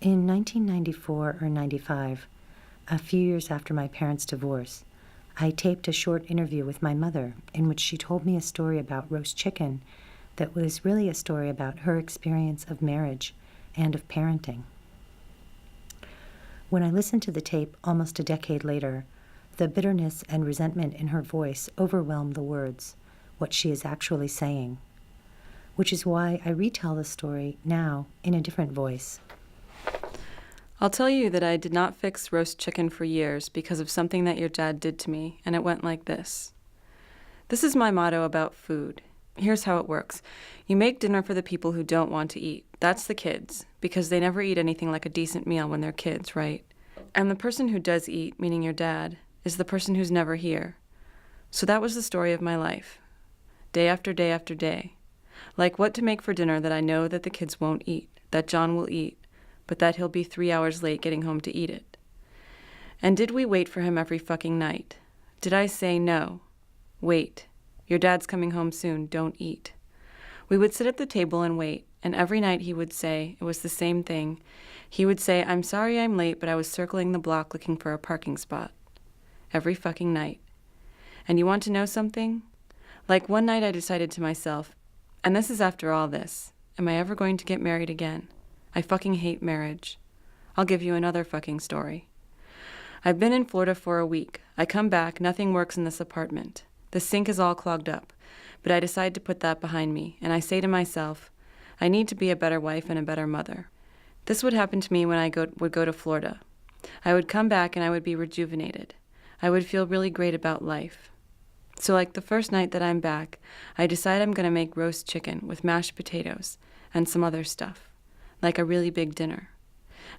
In 1994 or 95, a few years after my parents' divorce, I taped a short interview with my mother in which she told me a story about roast chicken that was really a story about her experience of marriage and of parenting. When I listened to the tape almost a decade later, the bitterness and resentment in her voice overwhelmed the words, what she is actually saying, which is why I retell the story now in a different voice. I'll tell you that I did not fix roast chicken for years because of something that your dad did to me, and it went like this. This is my motto about food. Here's how it works. You make dinner for the people who don't want to eat. That's the kids, because they never eat anything like a decent meal when they're kids, right? And the person who does eat, meaning your dad, is the person who's never here. So that was the story of my life. Day after day after day. Like what to make for dinner that I know that the kids won't eat, that John will eat, but that he'll be 3 hours late getting home to eat it. And did we wait for him every fucking night? Did I say no? Wait. Your dad's coming home soon. Don't eat. We would sit at the table and wait, and every night he would say, it was the same thing. He would say, I'm sorry I'm late, but I was circling the block looking for a parking spot. Every fucking night. And you want to know something? Like one night I decided to myself, and this is after all this, am I ever going to get married again? I fucking hate marriage. I'll give you another fucking story. I've been in Florida for a week. I come back, nothing works in this apartment. The sink is all clogged up, but I decide to put that behind me, and I say to myself, I need to be a better wife and a better mother. This would happen to me when I would go to Florida. I would come back and I would be rejuvenated. I would feel really great about life. So like the first night that I'm back, I decide I'm going to make roast chicken with mashed potatoes and some other stuff. Like a really big dinner.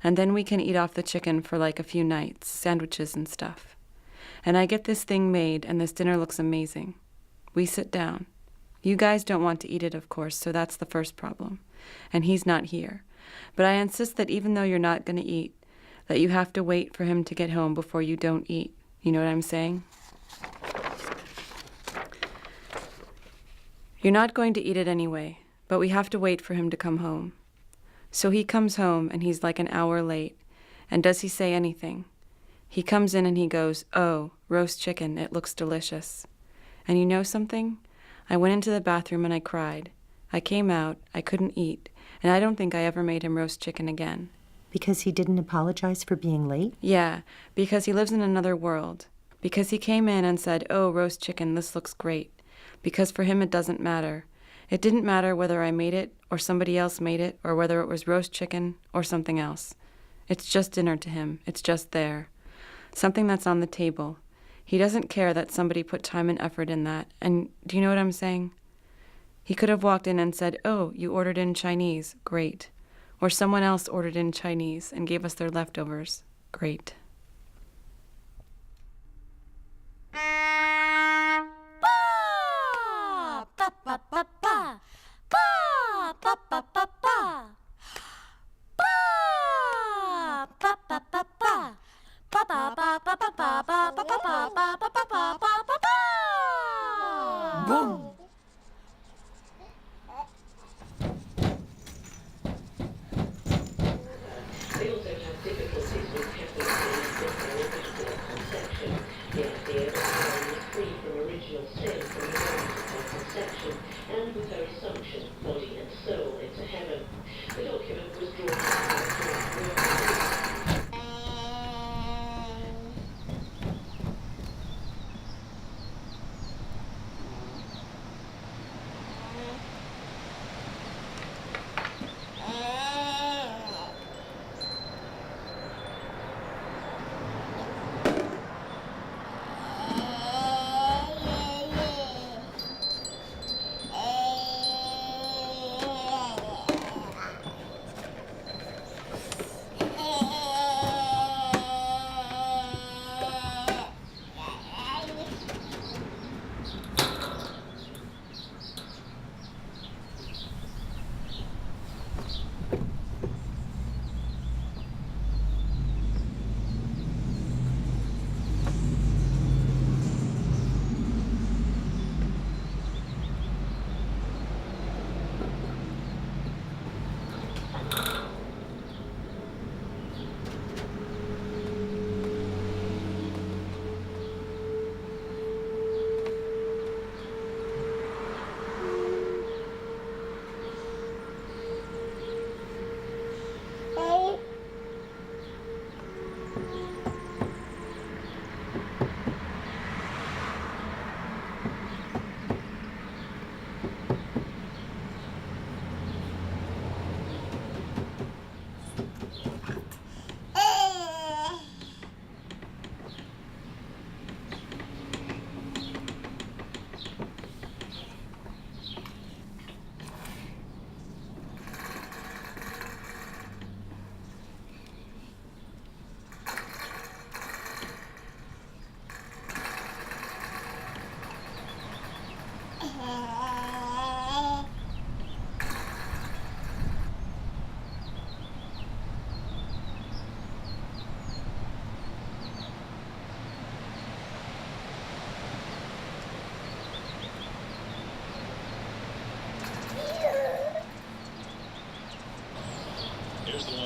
And then we can eat off the chicken for like a few nights, sandwiches and stuff. And I get this thing made, and this dinner looks amazing. We sit down. You guys don't want to eat it, of course, so that's the first problem. And he's not here. But I insist that even though you're not going to eat, that you have to wait for him to get home before you don't eat. You know what I'm saying? You're not going to eat it anyway, but we have to wait for him to come home. So he comes home, and he's like an hour late. And does he say anything? He comes in and he goes, oh, roast chicken, it looks delicious. And you know something? I went into the bathroom and I cried. I came out, I couldn't eat, and I don't think I ever made him roast chicken again. Because he didn't apologize for being late? Yeah, because he lives in another world. Because he came in and said, oh, roast chicken, this looks great. Because for him it doesn't matter. It didn't matter whether I made it or somebody else made it or whether it was roast chicken or something else. It's just dinner to him. It's just there. Something that's on the table. He doesn't care that somebody put time and effort in that. And do you know what I'm saying? He could have walked in and said, oh, you ordered in Chinese. Great. Or someone else ordered in Chinese and gave us their leftovers. Great. Boom. They also have difficulties with capital original conception. The idea that the is free from original sin from the moment of conception, and with her assumption, body and soul, into heaven. The document was drawn by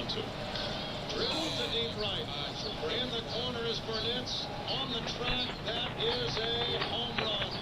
0-2. Drilled to deep right. In the corner is Burnett's. On the track, that is a home run.